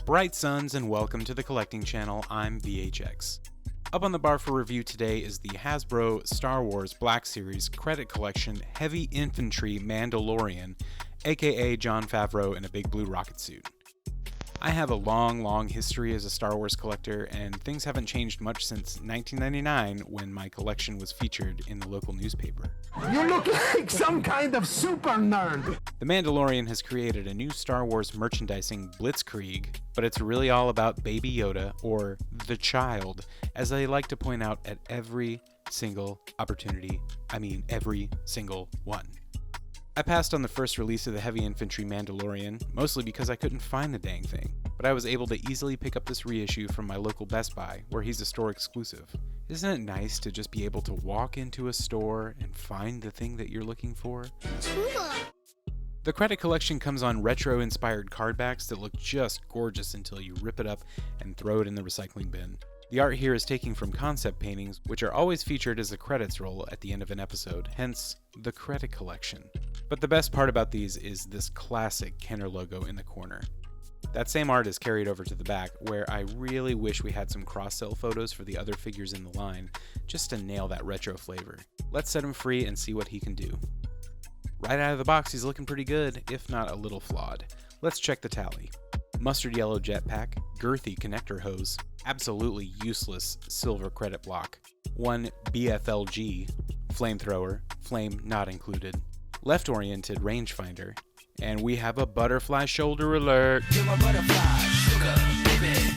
Bright suns and welcome to the collecting channel. I'm VHX. Up on the bar for review today is the Hasbro Star Wars Black Series Credit Collection Heavy Infantry Mandalorian, aka Jon Favreau in a big blue rocket suit. I have a long history as a Star Wars collector, and things haven't changed much since 1999 when my collection was featured in the local newspaper. You look like some kind of super nerd! The Mandalorian has created a new Star Wars merchandising blitzkrieg, but it's really all about Baby Yoda, or the child, as I like to point out at every single opportunity. I mean every single one. I passed on the first release of the Heavy Infantry Mandalorian, mostly because I couldn't find the dang thing, but I was able to easily pick up this reissue from my local Best Buy, where he's a store exclusive. Isn't it nice to just be able to walk into a store and find the thing that you're looking for? Cool. The credit collection comes on retro-inspired card backs that look just gorgeous until you rip it up and throw it in the recycling bin. The art here is taken from concept paintings, which are always featured as the credits roll at the end of an episode, hence the credit collection. But the best part about these is this classic Kenner logo in the corner. That same art is carried over to the back, where I really wish we had some cross-sell photos for the other figures in the line, just to nail that retro flavor. Let's set him free and see what he can do. Right out of the box, he's looking pretty good, if not a little flawed. Let's check the tally. Mustard yellow jetpack, girthy connector hose, absolutely useless silver credit block, one BFLG, flamethrower, flame not included, left-oriented rangefinder, and we have a butterfly shoulder alert.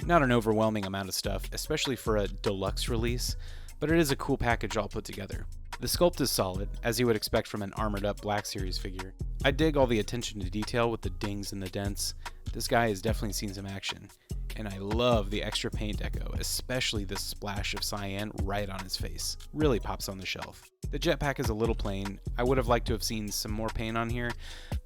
Not an overwhelming amount of stuff, especially for a deluxe release, but it is a cool package all put together. The sculpt is solid, as you would expect from an armored up Black Series figure. I dig all the attention to detail with the dings and the dents. This guy has definitely seen some action. And I love the extra paint deco, especially this splash of cyan right on his face. Really pops on the shelf. The jetpack is a little plain. I would have liked to have seen some more paint on here,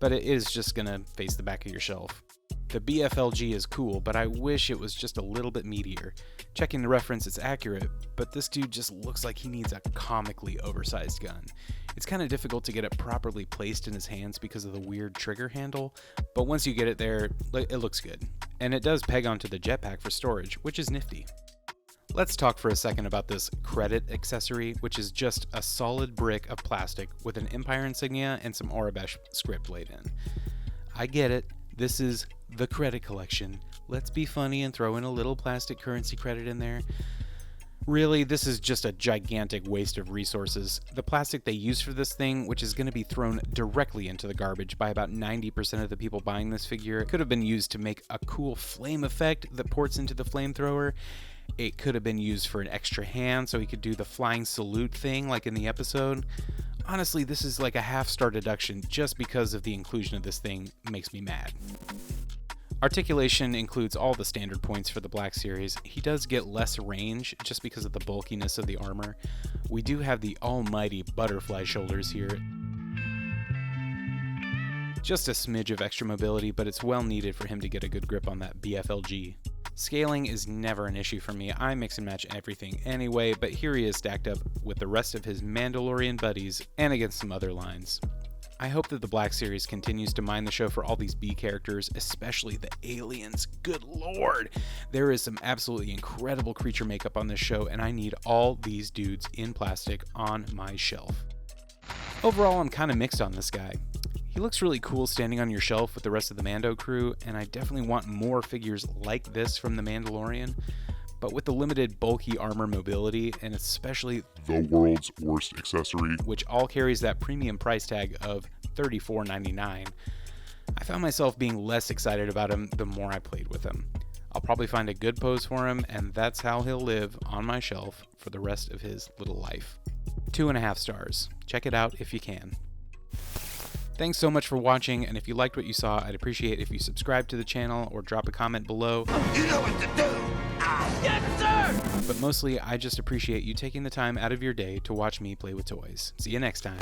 but it is just gonna face the back of your shelf. The BFLG is cool, but I wish it was just a little bit meatier. Checking the reference, it's accurate, but this dude just looks like he needs a comically oversized gun. It's kind of difficult to get it properly placed in his hands because of the weird trigger handle, but once you get it there, it looks good. And it does peg onto the jetpack for storage, which is nifty. Let's talk for a second about this credit accessory, which is just a solid brick of plastic with an Empire insignia and some Aurebesh script laid in. I get it. This is the credit collection. Let's be funny and throw in a little plastic currency credit in there. Really, this is just a gigantic waste of resources. The plastic they use for this thing, which is going to be thrown directly into the garbage by about 90% of the people buying this figure, could have been used to make a cool flame effect that ports into the flamethrower. It could have been used for an extra hand so he could do the flying salute thing like in the episode. Honestly, this is like a half-star deduction just because of the inclusion of this thing makes me mad. Articulation includes all the standard points for the Black Series. He does get less range just because of the bulkiness of the armor. We do have the almighty butterfly shoulders here. Just a smidge of extra mobility, but it's well needed for him to get a good grip on that BFLG. Scaling is never an issue for me. I mix and match everything anyway, but here he is stacked up with the rest of his Mandalorian buddies and against some other lines. I hope that the Black Series continues to mine the show for all these B characters, especially the aliens. Good lord! There is some absolutely incredible creature makeup on this show, and I need all these dudes in plastic on my shelf. Overall, I'm kind of mixed on this guy. He looks really cool standing on your shelf with the rest of the Mando crew, and I definitely want more figures like this from the Mandalorian. But with the limited bulky armor mobility, and especially the world's worst accessory, which all carries that premium price tag of $34.99, I found myself being less excited about him the more I played with him. I'll probably find a good pose for him, and that's how he'll live on my shelf for the rest of his little life. 2.5 stars. Check it out if you can. Thanks so much for watching, and if you liked what you saw, I'd appreciate if you subscribe to the channel or drop a comment below. You know what to do! Yes, sir! But mostly, I just appreciate you taking the time out of your day to watch me play with toys. See you next time.